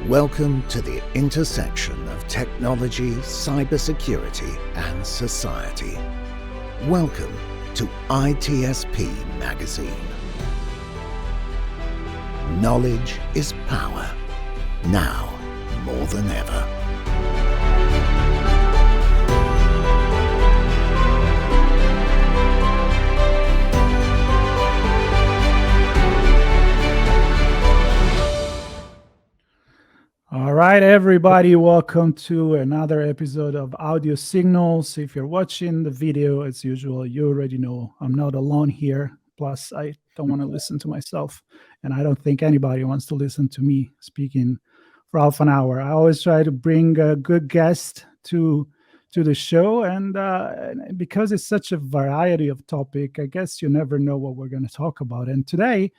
Welcome to the intersection of technology, cybersecurity, and society. Welcome to ITSP Magazine. Knowledge is power, now more than ever. All right, everybody, welcome to another episode of Audio Signals. If you're watching the video, as usual, you already know I'm not alone here. Plus, I don't want to listen to myself, and I don't think anybody wants to listen to me speaking for half an hour. I always try to bring a good guest to the show, and because it's such a variety of topic, I guess you never know what we're going to talk about. And today,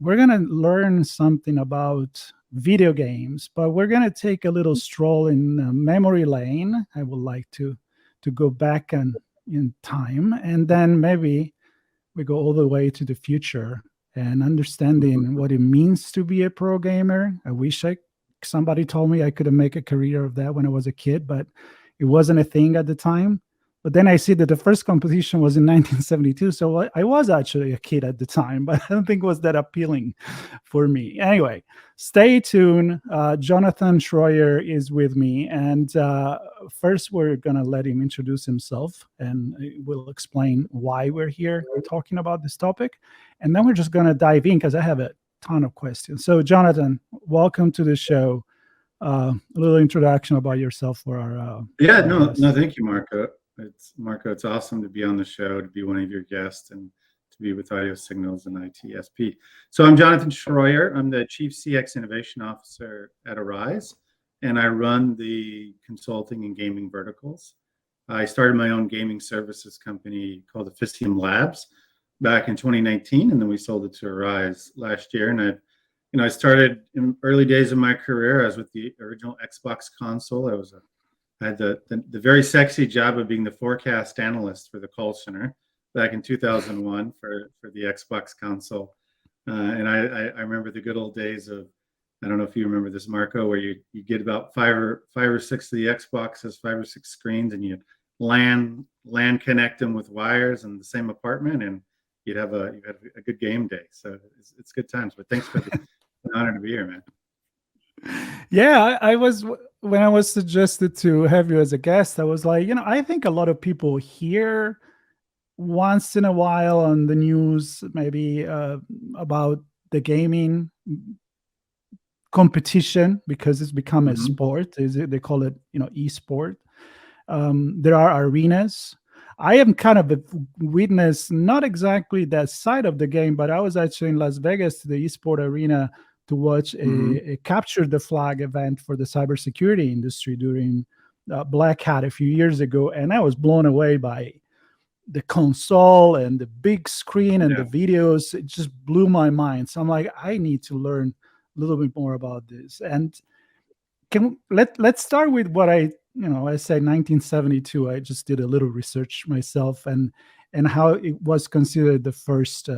we're going to learn something about video games, but we're going to take a little stroll in memory lane. I would like to go back in time, and then maybe we go all the way to the future and understanding what it means to be a pro gamer. I wish somebody told me I could make a career of that when I was a kid, but it wasn't a thing at the time. But then I see that the first competition was in 1972, so I was actually a kid at the time, but I don't think it was that appealing for me. Anyway, stay tuned. Jonathan Shroyer is with me, and first we're going to let him introduce himself, and we'll explain why we're here talking about this topic, and then we're just going to dive in because I have a ton of questions. So, Jonathan, welcome to the show. A little introduction about yourself for our No, thank you, Marco. It's awesome to be on the show, to be one of your guests, and to be with Audio Signals and ITSP. So I'm Jonathan Shroyer. I'm the Chief CX Innovation Officer at Arise, and I run the consulting and gaming verticals. I started my own gaming services company called Officium Labs back in 2019, and then we sold it to Arise last year. And I started in early days of my career. I was with the original Xbox console. I had the very sexy job of being the forecast analyst for the call center back in 2001 for the Xbox console. And I remember the good old days of, I don't know if you remember this, Marco, where you get about five or six of the Xboxes, 5 or 6 screens, and you LAN connect them with wires in the same apartment, and you'd have a good game day. So it's good times. But thanks for an honor to be here, man. Yeah, when I was suggested to have you as a guest, I was like, I think a lot of people hear once in a while on the news, maybe about the gaming competition because it's become a sport. They call it, e-sport. There are arenas. I am kind of a witness, not exactly that side of the game, but I was actually in Las Vegas to the e-sport arena to watch a Capture the Flag event for the cybersecurity industry during Black Hat a few years ago. And I was blown away by the console and the big screen and the videos. It just blew my mind. So I'm like, I need to learn a little bit more about this. And let's start with what I said 1972. I just did a little research myself and how it was considered the first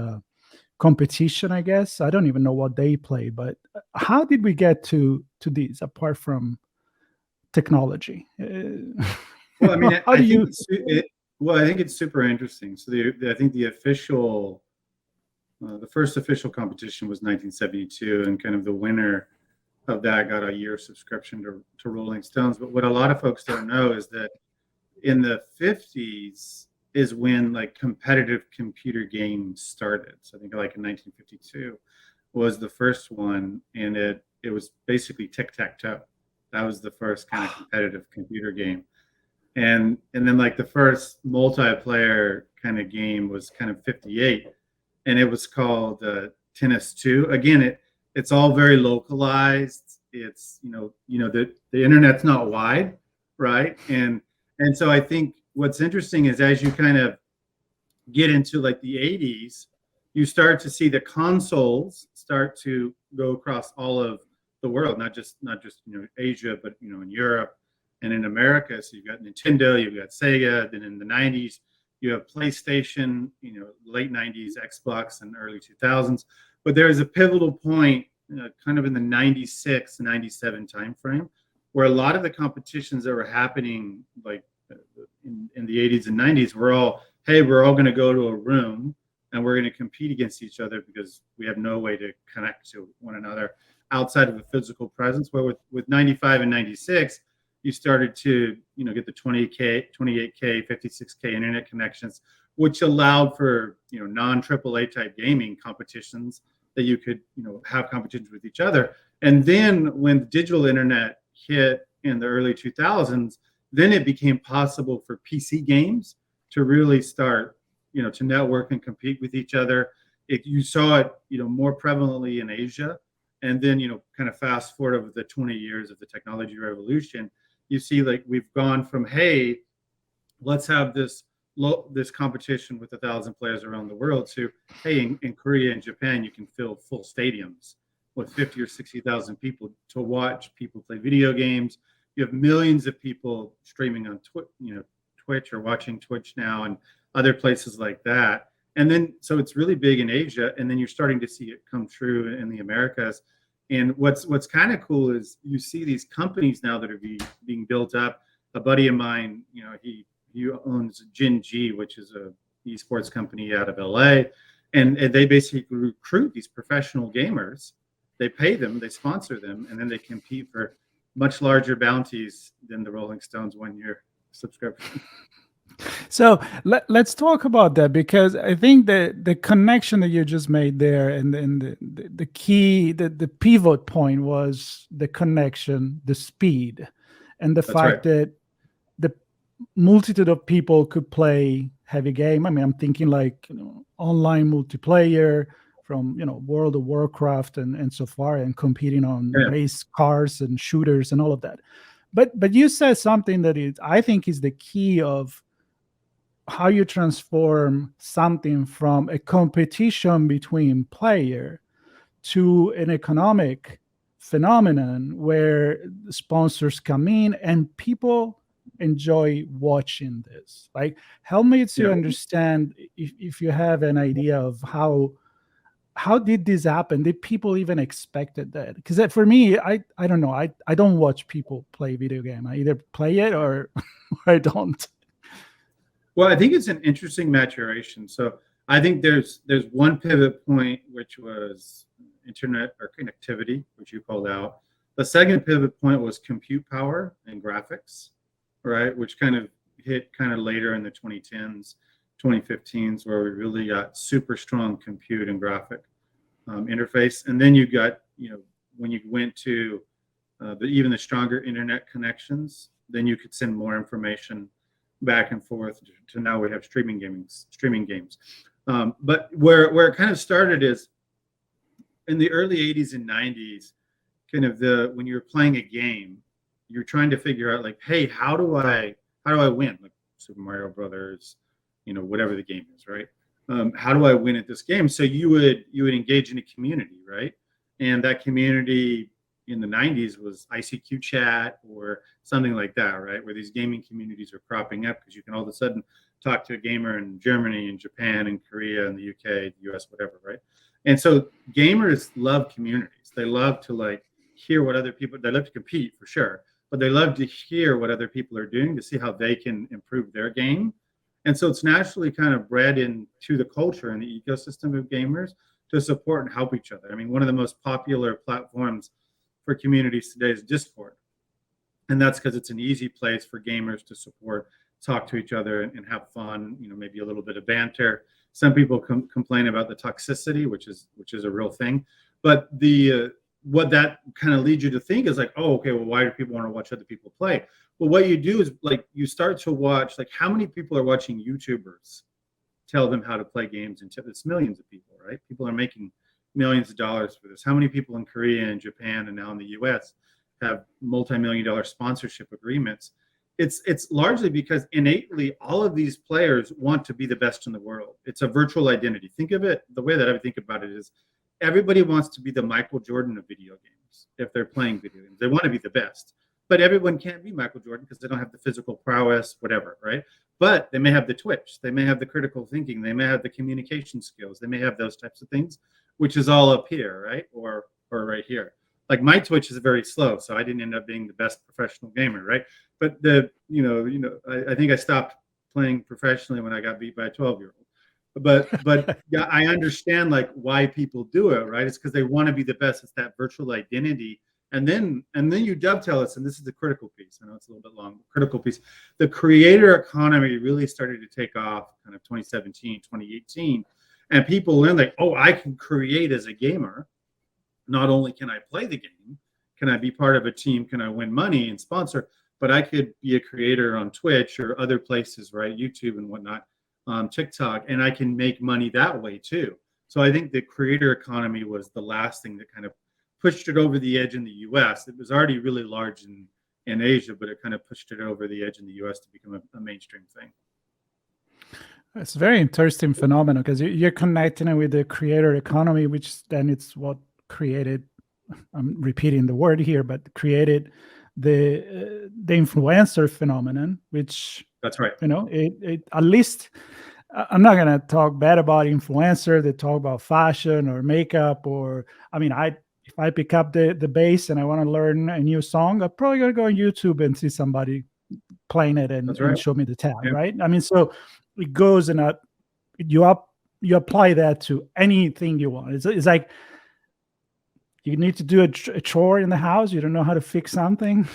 competition, I guess. I don't even know what they play, but how did we get to these apart from technology? Well, I mean, I think it's super interesting. So I think the first official competition was 1972, and kind of the winner of that got a year subscription to Rolling Stones. But what a lot of folks don't know is that in the 50s is when like competitive computer games started. So I think like in 1952 was the first one, and it was basically tic-tac-toe. That was the first kind of competitive computer game. And then like the first multiplayer kind of game was kind of 58, and it was called Tennis 2. Again, it's all very localized. It's the internet's not wide, right? And so I think what's interesting is as you kind of get into like the 80s, you start to see the consoles start to go across all of the world, not just Asia, but in Europe and in America. So you've got Nintendo, you've got Sega. Then in the 90s, you have PlayStation. Late 90s, Xbox, and early 2000s. But there is a pivotal point kind of in the 96, 97 timeframe, where a lot of the competitions that were happening like in the 80s and 90s were all, hey, we're all going to go to a room and we're going to compete against each other because we have no way to connect to one another outside of a physical presence. Where with 95 and 96, you started to, get the 28K, 56K internet connections, which allowed for, non-AAA type gaming competitions that you could, have competitions with each other. And then when the digital internet hit in the early 2000s, then it became possible for PC games to really start, to network and compete with each other. You saw it, more prevalently in Asia. And then, kind of fast forward over the 20 years of the technology revolution, you see like we've gone from, hey, let's have this competition with 1,000 players around the world to, hey, in Korea and Japan, you can fill full stadiums with 50 or 60,000 people to watch people play video games. You have millions of people streaming on Twitch or watching Twitch now and other places like that. And then, so it's really big in Asia, and then you're starting to see it come true in the Americas. And what's kind of cool is you see these companies now that are being built up. A buddy of mine, he owns Gen.G, which is a esports company out of LA, and they basically recruit these professional gamers. They pay them, they sponsor them, and then they compete for much larger bounties than the Rolling Stones 1-year subscription. So let's talk about that, because I think the connection that you just made there, and the key, the pivot point was the connection, the speed, and the fact that the multitude of people could play heavy game. I mean, I'm thinking like online multiplayer from World of Warcraft and so far, and competing on race cars and shooters and all of that. But you said something that I think is the key of how you transform something from a competition between player to an economic phenomenon where sponsors come in and people enjoy watching this. Like, help me to understand, if you have an idea of how did this happen? Did people even expected that? Because for me, I don't know. I don't watch people play video game. I either play it or I don't. Well, I think it's an interesting maturation. So I think there's one pivot point, which was internet or connectivity, which you called out. The second pivot point was compute power and graphics, right? Which kind of hit kind of later in the 2010s, 2015s, where we really got super strong compute and graphic interface. And then you got, when you went to even the stronger internet connections, then you could send more information back and forth to now we have streaming games. But where it kind of started is in the early 80s and 90s, kind of when you're playing a game, you're trying to figure out like, hey, how do I win? Like Super Mario Brothers, whatever the game is, right? How do I win at this game? So you would engage in a community, right? And that community in the 90s was ICQ chat or something like that, right? Where these gaming communities are cropping up because you can all of a sudden talk to a gamer in Germany and Japan and Korea and the UK, the US, whatever, right? And so gamers love communities. They love to like hear what other people, they love to compete for sure, but they love to hear what other people are doing to see how they can improve their game. And so it's naturally kind of bred into the culture and the ecosystem of gamers to support and help each other. I mean, one of the most popular platforms for communities today is Discord. And that's because it's an easy place for gamers to support, talk to each other and have fun, maybe a little bit of banter. Some people complain about the toxicity, which is a real thing. But what that kind of leads you to think is like, oh, okay, well, why do people want to watch other people play? Well, what you do is like you start to watch, like how many people are watching YouTubers tell them how to play games, and it's millions of people, right? People are making millions of dollars for this. How many people in Korea and Japan and now in the US have multi-million-dollar sponsorship agreements? It's largely because innately all of these players want to be the best in the world. It's a virtual identity. Think of it, the way that I think about it is everybody wants to be the Michael Jordan of video games if they're playing video games. They want to be the best. But everyone can't be Michael Jordan because they don't have the physical prowess, whatever, right? But they may have the twitch. They may have the critical thinking. They may have the communication skills. They may have those types of things, which is all up here, right? Or or right here. Like my Twitch is very slow, so I didn't end up being the best professional gamer, right? But I think I stopped playing professionally when I got beat by a 12-year-old. But yeah, I understand like why people do it, right? It's because they want to be the best. It's that virtual identity. And then you dovetail us, and this is the critical piece. I know it's a little bit long, critical piece. The creator economy really started to take off kind of 2017, 2018. And people learn like, oh, I can create as a gamer. Not only can I play the game, can I be part of a team, can I win money and sponsor, but I could be a creator on Twitch or other places, right? YouTube and whatnot, TikTok, and I can make money that way too. So I think the creator economy was the last thing that kind of pushed it over the edge in the US. It was already really large in Asia, but it kind of pushed it over the edge in the US to become a mainstream thing. It's a very interesting phenomenon because you're connecting it with the creator economy, which then it's what created, I'm repeating the word here, but created the influencer phenomenon, which, that's right. It at least, I'm not going to talk bad about influencer that talk about fashion or makeup, or, I mean, if I pick up the bass and I want to learn a new song, I'm probably going to go on YouTube and see somebody playing it and show me the tab, right? I mean, so it goes and you apply that to anything you want. It's like you need to do a chore in the house. You don't know how to fix something.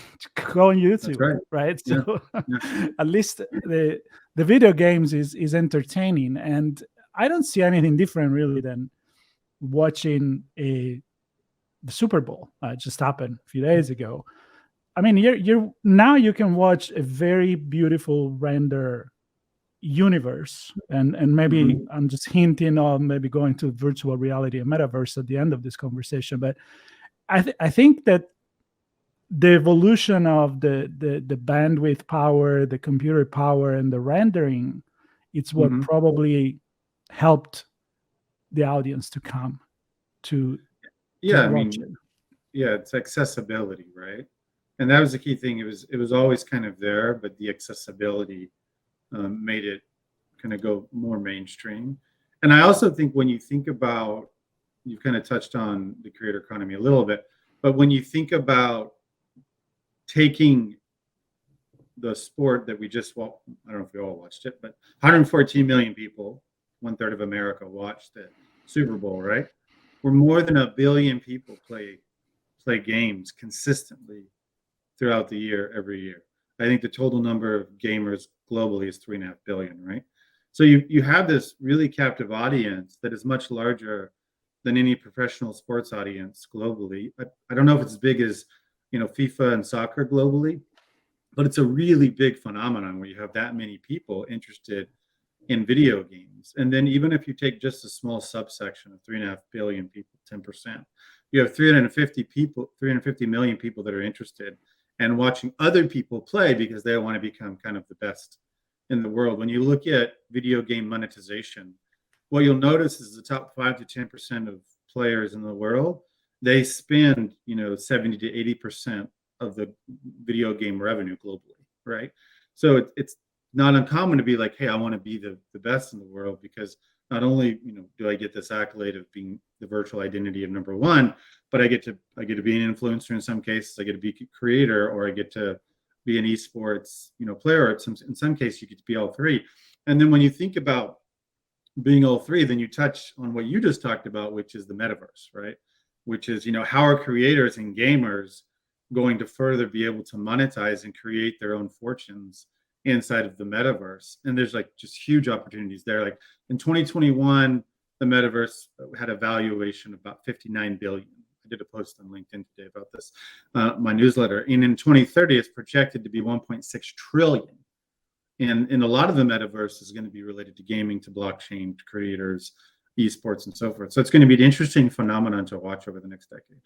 Go on YouTube, right? So at least the video games is entertaining, and I don't see anything different really than watching the Super Bowl just happened a few days ago. I mean, you're now you can watch a very beautiful render universe, and maybe I'm just hinting on maybe going to virtual reality and metaverse at the end of this conversation, but I think that the evolution of the bandwidth power, the computer power, and the rendering, it's what probably helped the audience to come to watch it. Yeah, it's accessibility, right? And that was the key thing. It was always kind of there, but the accessibility made it kind of go more mainstream. And I also think when you think about, you've kind of touched on the creator economy a little bit, but when you think about taking the sport that we just, well, I don't know if we all watched it, but 114 million people, 1/3 of America watched the Super Bowl, right? Where more than 1 billion people play games consistently throughout the year, every year. I think the total number of gamers globally is 3.5 billion, right? So you have this really captive audience that is much larger than any professional sports audience globally. I don't know if it's as big as, FIFA and soccer globally, but it's a really big phenomenon where you have that many people interested in video games. And then even if you take just a small subsection of 3.5 billion people, 10%, you have 350 million people that are interested and watching other people play because they want to become kind of the best in the world. When you look at video game monetization, what you'll notice is the top 5 to 10% of players in the world, they spend 70 to 80% of the video game revenue globally, right? So it's not uncommon to be like, hey, I want to be the best in the world, because not only do I get this accolade of being the virtual identity of number one, but I get to be an influencer in some cases. I get to be a creator, or I get to be an esports player. In some cases, you get to be all three. And then when you think about being all three, then you touch on what you just talked about, which is the metaverse, right? Which is how are creators and gamers going to further be able to monetize and create their own fortunes inside of the metaverse? And there's like just huge opportunities there. Like in 2021, the metaverse had a valuation of about 59 billion. I did a post on LinkedIn today about this, my newsletter. And in 2030, it's projected to be 1.6 trillion. And a lot of the metaverse is going to be related to gaming, to blockchain, to creators, esports, and so forth. So it's going to be an interesting phenomenon to watch over the next decade.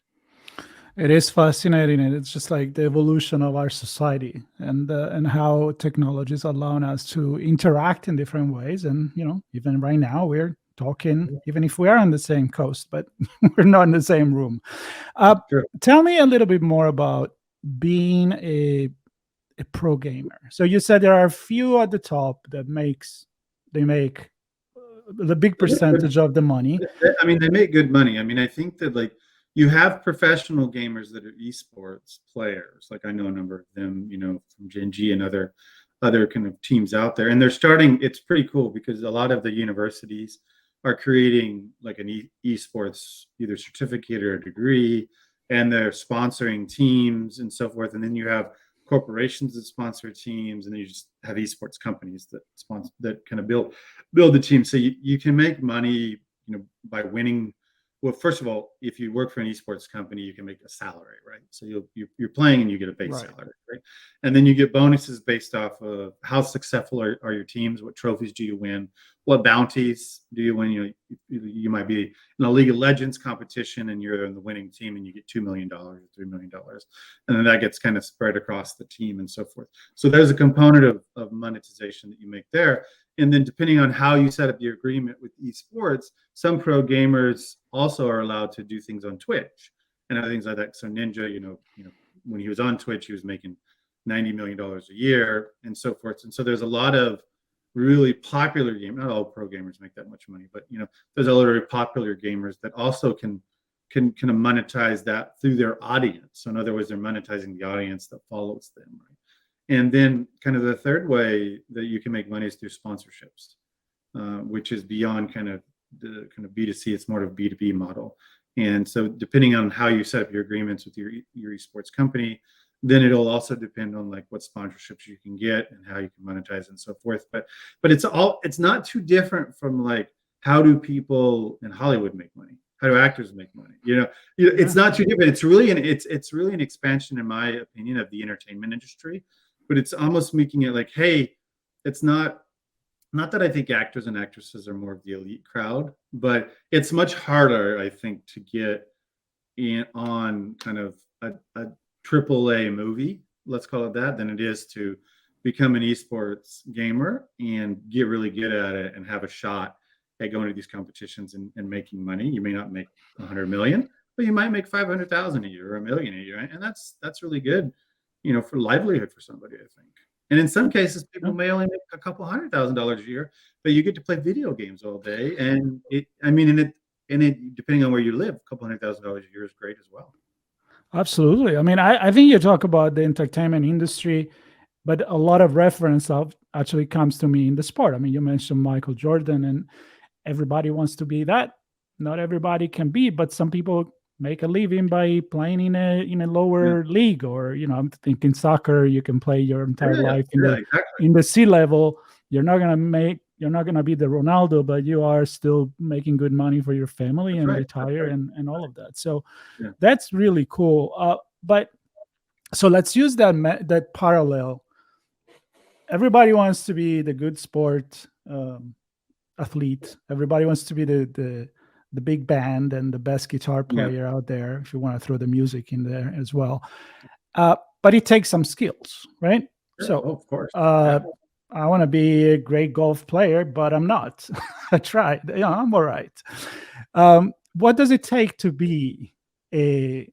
It is fascinating, and it's just like the evolution of our society and how technology is allowing us to interact in different ways. And even right now we're talking, even if we are on the same coast, but we're not in the same room. Sure. Tell me a little bit more about being a pro gamer. So you said there are a few at the top that make the big percentage of the money. I mean, they make good money. I mean, I think that you have professional gamers that are esports players. Like I know a number of them, from Gen G and other kind of teams out there. And they're starting, it's pretty cool because a lot of the universities are creating like an esports either certificate or a degree, and they're sponsoring teams and so forth. And then you have corporations that sponsor teams, and then you just have esports companies that sponsor, that kind of build the team. So you can make money, by winning. Well, first of all, if you work for an esports company, you can make a salary, right? So you're playing and you get a base salary, right? And then you get bonuses based off of how successful are your teams, what trophies do you win, what bounties do you win. You might be in a League of Legends competition and you're in the winning team and you get $2 million or $3 million, and then that gets kind of spread across the team and so forth. So there's a component of monetization that you make there. And then depending on how you set up your agreement with esports, some pro gamers also are allowed to do things on Twitch and other things like that. So Ninja, when he was on Twitch, he was making $90 million a year and so forth. And so there's a lot of really popular gamers. Not all pro gamers make that much money, but there's a lot of popular gamers that also can kind of monetize that through their audience. So in other words, they're monetizing the audience that follows them, right? And then kind of the third way that you can make money is through sponsorships, which is beyond kind of the kind of B2C. It's more of a B2B model. And so depending on how you set up your agreements with your esports company, then it'll also depend on like what sponsorships you can get and how you can monetize and so forth. But it's not too different from like, how do people in Hollywood make money? How do actors make money? It's not too different. It's really an expansion, in my opinion, of the entertainment industry. But it's almost making it like, hey, it's not that I think actors and actresses are more of the elite crowd, but it's much harder, I think, to get in on kind of a AAA movie, let's call it that, than it is to become an esports gamer and get really good at it and have a shot at going to these competitions and making money. You may not make 100 million, but you might make 500,000 a year or $1 million a year, right? And that's really good, for livelihood for somebody, I think. And in some cases, people may only make a couple $100,000 a year, but you get to play video games all day. And it depending on where you live, a couple $100,000 a year is great as well. Absolutely. I mean, I think you talk about the entertainment industry, but a lot of reference of actually comes to me in the sport. I mean, you mentioned Michael Jordan, and everybody wants to be that. Not everybody can be, but some people make a living by playing in a lower league, or I'm thinking soccer. You can play your entire life in the C level. You're not gonna be the Ronaldo, but you are still making good money for your family and retire and all of that. So that's really cool. But so let's use that parallel. Everybody wants to be the good sport athlete. Everybody wants to be the big band and the best guitar player out there, if you want to throw the music in there as well. But it takes some skills, right? Sure. So of course. I want to be a great golf player, but I'm not. I tried. I'm all right. What does it take to be a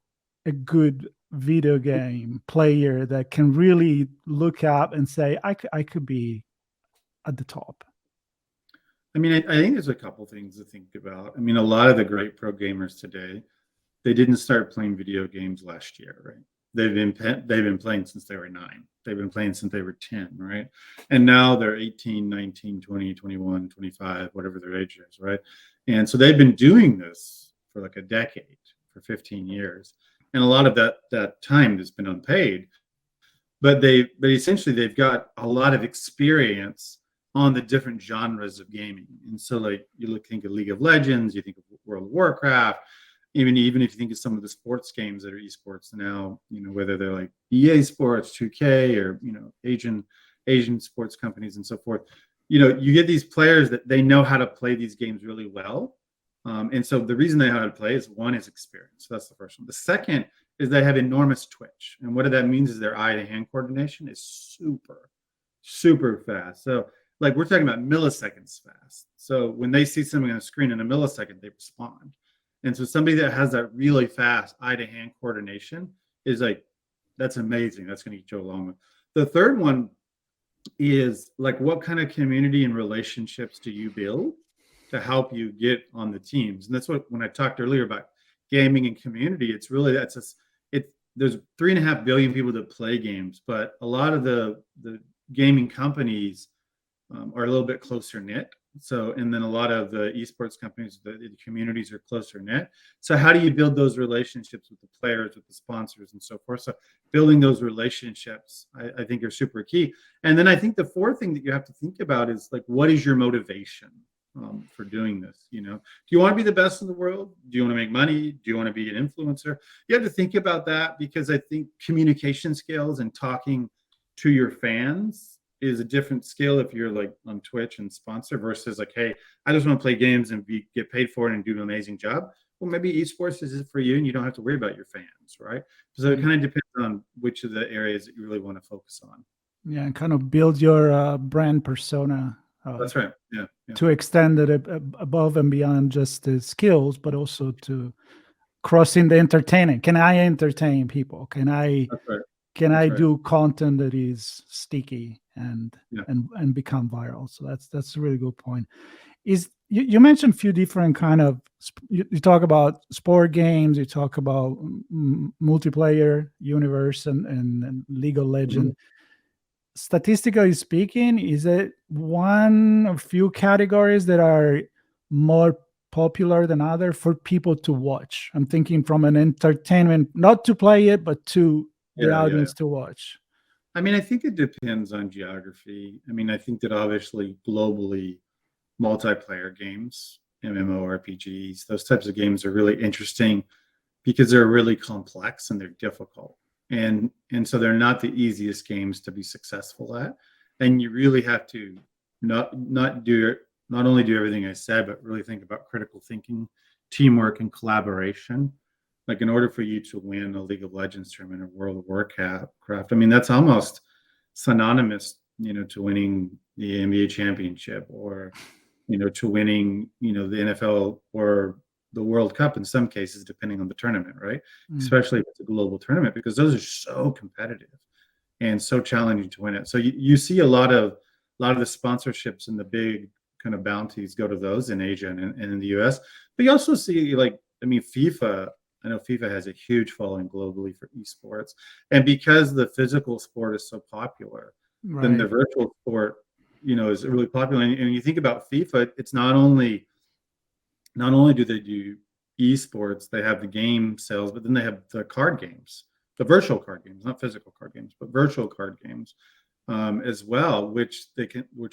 good video game player that can really look up and say, I could be at the top? I mean, I think there's a couple things to think about. I mean, a lot of the great pro gamers today, they didn't start playing video games last year, right? They've been playing since they were 9. They've been playing since they were 10, right? And now they're 18, 19, 20, 21, 25, whatever their age is, right? And so they've been doing this for like a decade, for 15 years. And a lot of that time has been unpaid. But essentially they've got a lot of experience on the different genres of gaming. And so like think of League of Legends, you think of World of Warcraft, even if you think of some of the sports games that are esports now, whether they're like EA Sports, 2K, or Asian sports companies and so forth, you get these players that they know how to play these games really well. And so the reason they know how to play is, one, is experience. So that's the first one. The second is they have enormous twitch. And what that means is their eye-to-hand coordination is super, super fast. So like we're talking about milliseconds fast. So when they see something on a screen in a millisecond, they respond. And so somebody that has that really fast eye-to-hand coordination is like, that's amazing. That's going to get you along with. The third one is like, what kind of community and relationships do you build to help you get on the teams? And that's what, when I talked earlier about gaming and community, it's really there's 3.5 billion people that play games, but a lot of the gaming companies are a little bit closer knit. So, and then a lot of the esports companies, the communities are closer knit. So how do you build those relationships with the players, with the sponsors and so forth? So building those relationships, I think, are super key. And then I think the fourth thing that you have to think about is like, what is your motivation for doing this? You know, do you want to be the best in the world? Do you want to make money? Do you want to be an influencer? You have to think about that, because I think communication skills and talking to your fans is a different skill if you're like on Twitch and sponsor versus like, hey, I just want to play games and get paid for it and do an amazing job. Well, maybe esports is it for you and you don't have to worry about your fans, right? So it kind of depends on which of the areas that you really want to focus on. Yeah, and kind of build your brand persona. That's right. Yeah. To extend it above and beyond just the skills, but also to crossing the entertaining. Can I entertain people? Can I? That's right. Can I do content that is sticky and become viral? So that's a really good point. Is you mentioned a few different kind of you talk about sport games, you talk about multiplayer universe and League of Legends. Mm-hmm. Statistically speaking, is it one of few categories that are more popular than other for people to watch? I'm thinking from an entertainment, not to play it, but to the audience to watch. I mean, I think it depends on geography. I mean, I think that obviously globally, multiplayer games, MMORPGs, those types of games are really interesting because they're really complex and they're difficult. And so they're not the easiest games to be successful at. And you really have to not only do everything I said, but really think about critical thinking, teamwork, and collaboration. Like in order for you to win a League of Legends tournament or World of Warcraft, I mean, that's almost synonymous, to winning the NBA championship or, to winning, the NFL or the World Cup in some cases, depending on the tournament, right? Especially if it's a global tournament, because those are so competitive and so challenging to win it. So you see a lot of the sponsorships and the big kind of bounties go to those in Asia and in the US. But you also see FIFA. I know FIFA has a huge following globally for esports. And because the physical sport is so popular, then the virtual sport, is really popular. And you think about FIFA, it's not only do they do esports, they have the game sales, but then they have the card games, the virtual card games, not physical card games, but virtual card games as well, which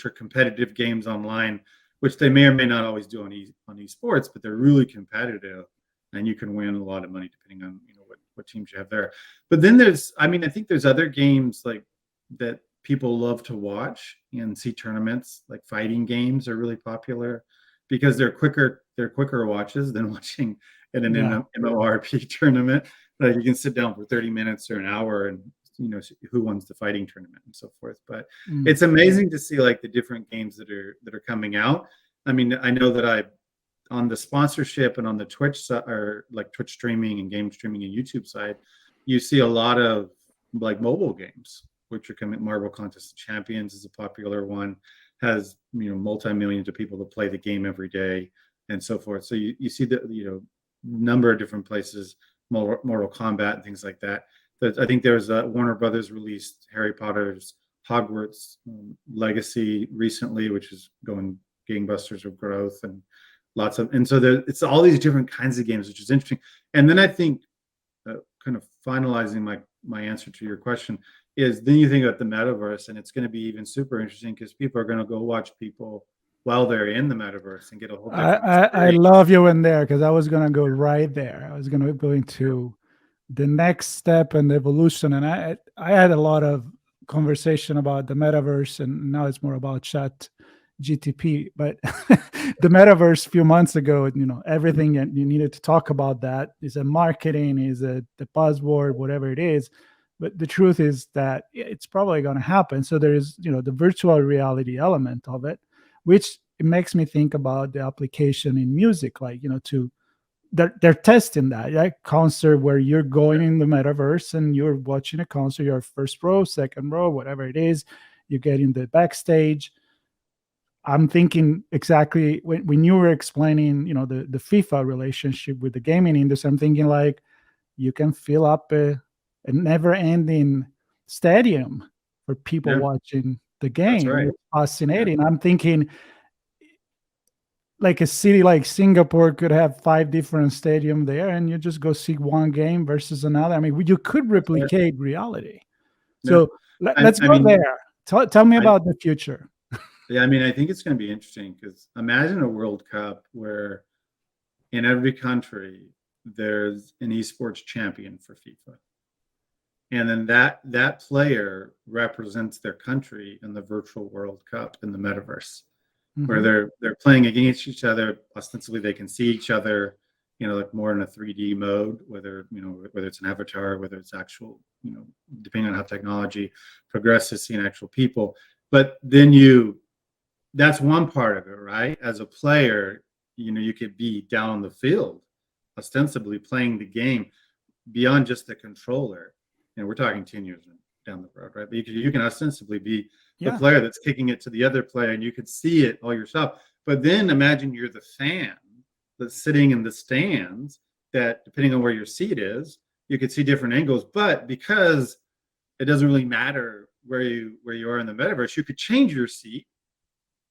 are competitive games online, which they may or may not always do on esports, but they're really competitive. And you can win a lot of money depending on what teams you have there. But then I think there's other games like that people love to watch and see tournaments. Like fighting games are really popular because they're quicker watches than watching in an MMORPG tournament. Like you can sit down for 30 minutes or an hour and who wins the fighting tournament and so forth. But it's amazing to see like the different games that are coming out. I mean, I know that on the sponsorship and on the Twitch side, or like Twitch streaming and game streaming and YouTube side, you see a lot of like mobile games, which are coming. Marvel Contest of Champions is a popular one, has multi-millions of people that play the game every day and so forth. So you see the number of different places, Mortal Kombat and things like that. I think there's Warner Brothers released Harry Potter's Hogwarts Legacy recently, which is going gangbusters of growth and so it's all these different kinds of games, which is interesting. And then I think kind of finalizing my answer to your question is then you think about the metaverse, and it's going to be even super interesting because people are going to go watch people while they're in the metaverse and get a whole different I love you in there, because I was going to go right there. I was going to go into the next step and the evolution, and I had a lot of conversation about the metaverse, and now it's more about chat GTP, but the metaverse a few months ago, everything you needed to talk about that is a marketing, is the buzzword, whatever it is. But the truth is that it's probably going to happen. So there is, the virtual reality element of it, which it makes me think about the application in music, like, they're testing that, right? Concert where you're going in the metaverse and you're watching a concert, you're first row, second row, whatever it is, you get in the backstage. I'm thinking exactly when you were explaining, the FIFA relationship with the gaming industry, I'm thinking like you can fill up a never-ending stadium for people Yeah, watching the that's game. right. It's fascinating. I'm thinking like a city like Singapore could have 5 different stadiums there, and you just go see one game versus another. I mean, you could replicate reality. Yeah. So I, let's I go mean, there. Tell me I, about the future. yeah, I mean, I think it's going to be interesting because imagine a World Cup where in every country there's an esports champion for FIFA, and then that player represents their country in the virtual World Cup in the metaverse, where they're playing against each other. Ostensibly, they can see each other, like more in a 3D mode, whether it's an avatar, whether it's actual, depending on how technology progresses, seeing actual people. But then that's one part of it, right? As a player, you could be down on the field, ostensibly playing the game beyond just the controller. We're talking 10 years down the road, right? But you can ostensibly be the player that's kicking it to the other player, and you could see it all yourself. But then imagine you're the fan that's sitting in the stands, that depending on where your seat is, you could see different angles. But because it doesn't really matter where you are in the metaverse, you could change your seat,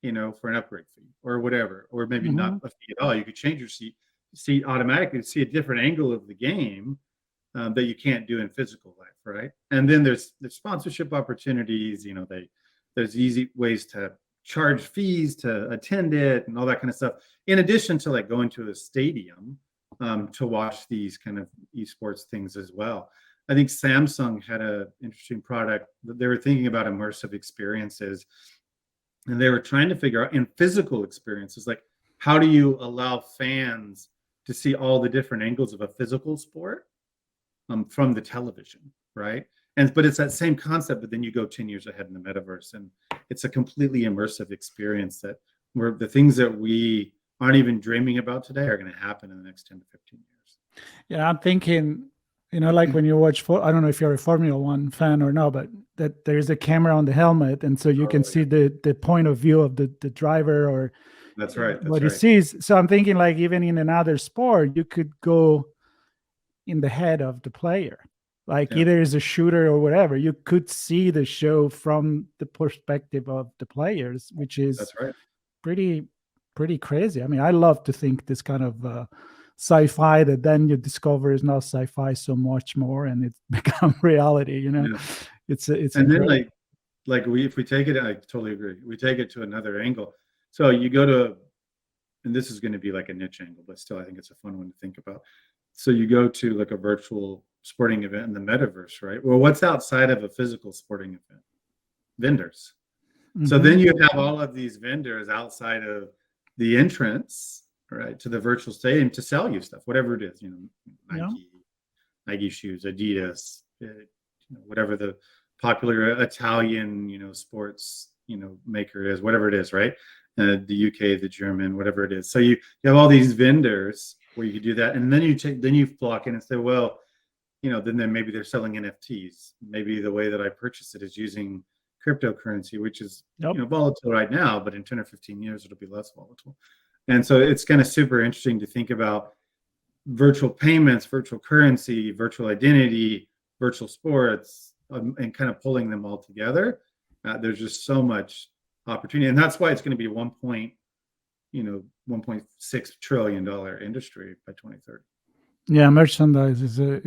for an upgrade fee or whatever, or maybe not a fee at all. You could change your seat automatically to see a different angle of the game that you can't do in physical life, right? And then there's sponsorship opportunities. There's easy ways to charge fees to attend it and all that kind of stuff. In addition to like going to a stadium to watch these kind of esports things as well. I think Samsung had an interesting product that they were thinking about immersive experiences. And they were trying to figure out in physical experiences, like how do you allow fans to see all the different angles of a physical sport from the television, right? But it's that same concept, but then you go 10 years ahead in the metaverse, and it's a completely immersive experience that where the things that we aren't even dreaming about today are going to happen in the next 10 to 15 years. Yeah, I'm thinking, like when you watch, I don't know if you're a Formula One fan or not, but that there's a camera on the helmet, and so you can see the point of view of the driver or that's right. what he sees. So I'm thinking like even in another sport, you could go in the head of the player, like either as a shooter or whatever. You could see the show from the perspective of the players, which is pretty crazy. I mean, I love to think this kind of sci-fi that then you discover is not sci-fi so much more, and it's become reality. It's and then if we take it, I totally agree. We take it to another angle. So you go to, and this is going to be like a niche angle, but still I think it's a fun one to think about. So you go to like a virtual sporting event in the metaverse, right? Well, what's outside of a physical sporting event? Vendors. So then you have all of these vendors outside of the entrance, right, to the virtual stadium to sell you stuff, whatever it is, Nike shoes, Adidas, whatever the popular Italian, sports, maker is, whatever it is, right? The UK, the German, whatever it is. So you have all these vendors where you could do that, and then you flock in and say, well, then maybe they're selling NFTs. Maybe the way that I purchase it is using cryptocurrency, which is volatile right now, but in 10 or 15 years it'll be less volatile. And so it's kind of super interesting to think about virtual payments, virtual currency, virtual identity, virtual sports, and kind of pulling them all together. There's just so much opportunity, and that's why it's going to be a $1.6 trillion industry by 2030. Yeah, merchandise is a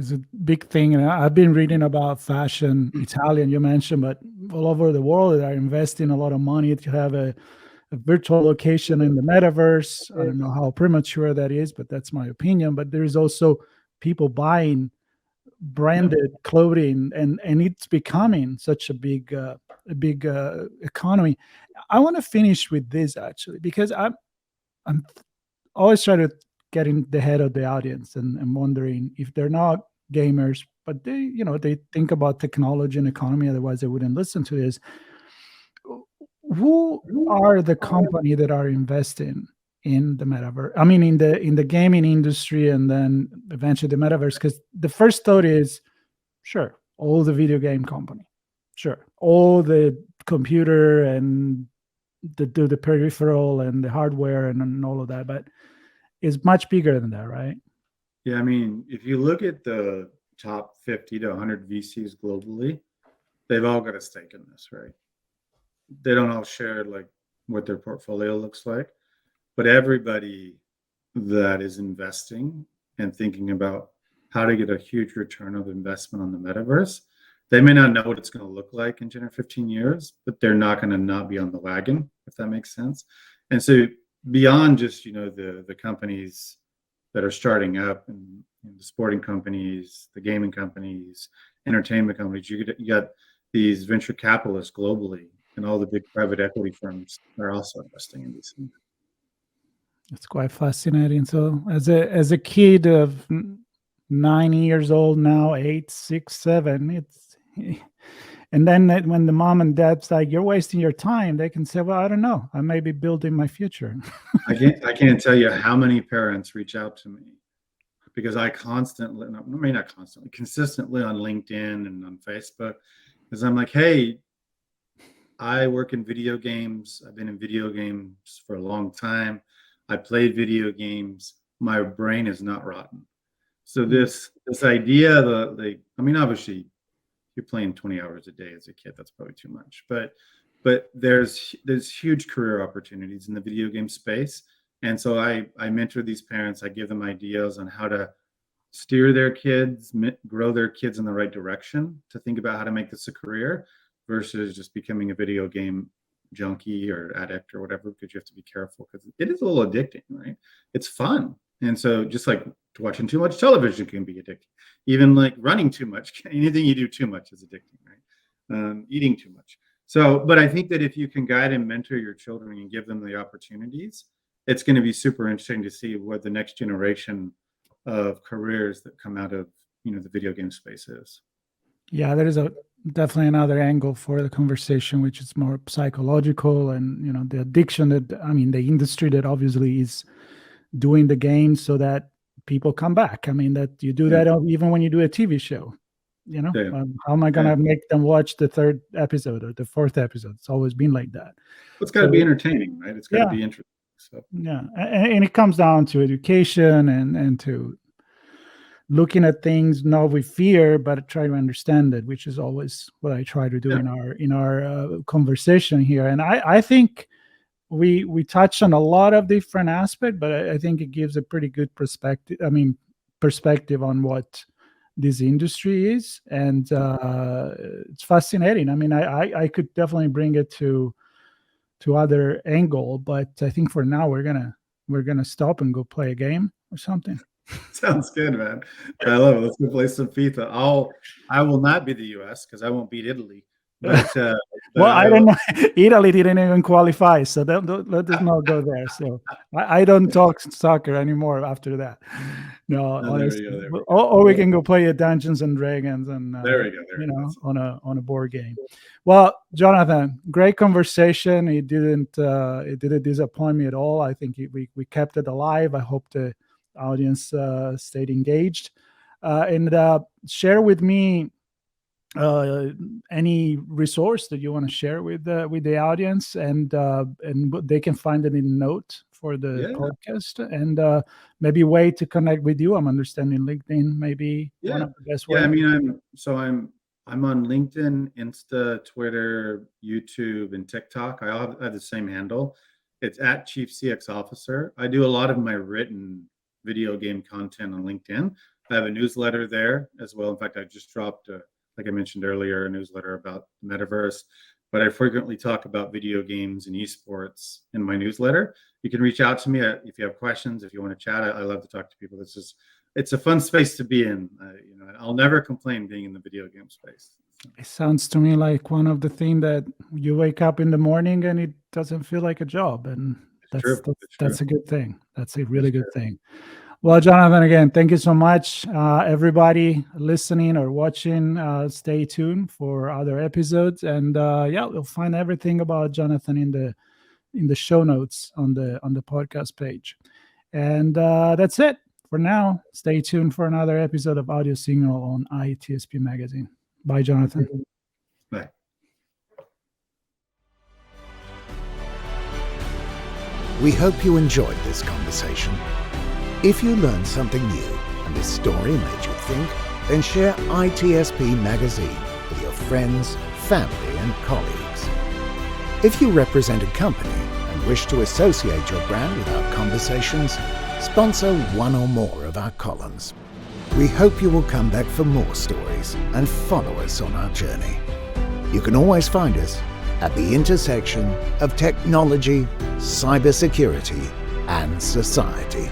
big thing. And I've been reading about fashion, Italian you mentioned, but all over the world they are investing a lot of money to have a virtual location in the metaverse. I don't know how premature that is, but that's my opinion. But there is also people buying branded clothing, and it's becoming such a big economy. I want to finish with this actually, because I'm always trying to get in the head of the audience and wondering if they're not gamers, but they think about technology and economy, otherwise they wouldn't listen to this. Who are the company that are investing in the metaverse? I mean, in the gaming industry, and then eventually the metaverse. Because the first thought is, sure, all the video game company, sure, all the computer and do the peripheral and the hardware and all of that, but it's much bigger than that, right? Yeah, I mean, if you look at the top 50 to 100 VCs globally, they've all got a stake in this, right? They don't all share like what their portfolio looks like, but everybody that is investing and thinking about how to get a huge return of investment on the metaverse, they may not know what it's going to look like in 10 or 15 years, but they're not going to not be on the wagon, if that makes sense. And so beyond just, the companies that are starting up, and the sporting companies, the gaming companies, entertainment companies, you got these venture capitalists globally, and all the big private equity firms are also investing in these things. It's quite fascinating. So as a kid of 9 years old now, 8, 6, 7, and then when the mom and dad's like, "You're wasting your time," they can say, "Well, I don't know. I may be building my future." I can't tell you how many parents reach out to me, because I consistently on LinkedIn and on Facebook, because I'm like, hey, I work in video games. I've been in video games for a long time. I played video games. My brain is not rotten. So this idea that obviously you're playing 20 hours a day as a kid, that's probably too much. But there's huge career opportunities in the video game space. And so I mentor these parents. I give them ideas on how to steer their kids, grow their kids in the right direction, to think about how to make this a career versus just becoming a video game junkie or addict or whatever, because you have to be careful, because it is a little addicting, right? It's fun. And so just like watching too much television can be addicting. Even like running too much, anything you do too much is addicting, right? Eating too much. So, but I think that if you can guide and mentor your children and give them the opportunities, it's going to be super interesting to see what the next generation of careers that come out of, the video game space is. Yeah, there is definitely another angle for the conversation, which is more psychological, and the addiction the industry that obviously is doing the game so that people come back. That you do that even when you do a TV show. How am I going to make them watch the 3rd episode or the 4th episode? It's always been like that. It's got to be entertaining, right? It's got to be interesting. So. Yeah, and it comes down to education and to looking at things not with fear, but try to understand it, which is always what I try to do in our conversation here. And I think we touch on a lot of different aspects, but I think it gives a pretty good perspective on what this industry is, and it's fascinating. I could definitely bring it to other angle, but I think for now we're gonna stop and go play a game or something. Sounds good, man. I love it. Let's go play some FIFA. I will not be the US because I won't beat Italy. But, well, I don't know. Italy didn't even qualify, so let us not go there. So I don't talk soccer anymore after that. No, honestly. Or we can go play a Dungeons and Dragons, and there we go. On a board game. Well, Jonathan, great conversation. It didn't disappoint me at all. I think we kept it alive. I hope the audience stayed engaged, and share with me any resource that you want to share with the audience, and they can find it in note for the podcast, and maybe a way to connect with you. I'm understanding LinkedIn maybe one of the best ways. I'm on LinkedIn, Insta, Twitter, YouTube, and TikTok. I all have the same handle. It's at Chief CX Officer. I do a lot of my written video game content on LinkedIn. I have a newsletter there as well. In fact, I just dropped like I mentioned earlier, a newsletter about the metaverse, but I frequently talk about video games and esports in my newsletter. You can reach out to me if you have questions, if you want to chat. I love to talk to people. It's a fun space to be in. I'll never complain being in the video game space. It sounds to me like one of the things that you wake up in the morning and it doesn't feel like a job. And that's a good thing. That's a really good thing. Well, Jonathan, again, thank you so much. Everybody listening or watching, stay tuned for other episodes. And you'll find everything about Jonathan in the show notes on the podcast page. And that's it for now. Stay tuned for another episode of Audio Signal on ITSP Magazine. Bye, Jonathan. Bye. We hope you enjoyed this conversation. If you learned something new and this story made you think, then share ITSP Magazine with your friends, family, and colleagues. If you represent a company and wish to associate your brand with our conversations, sponsor one or more of our columns. We hope you will come back for more stories and follow us on our journey. You can always find us at the intersection of technology, cybersecurity, and society.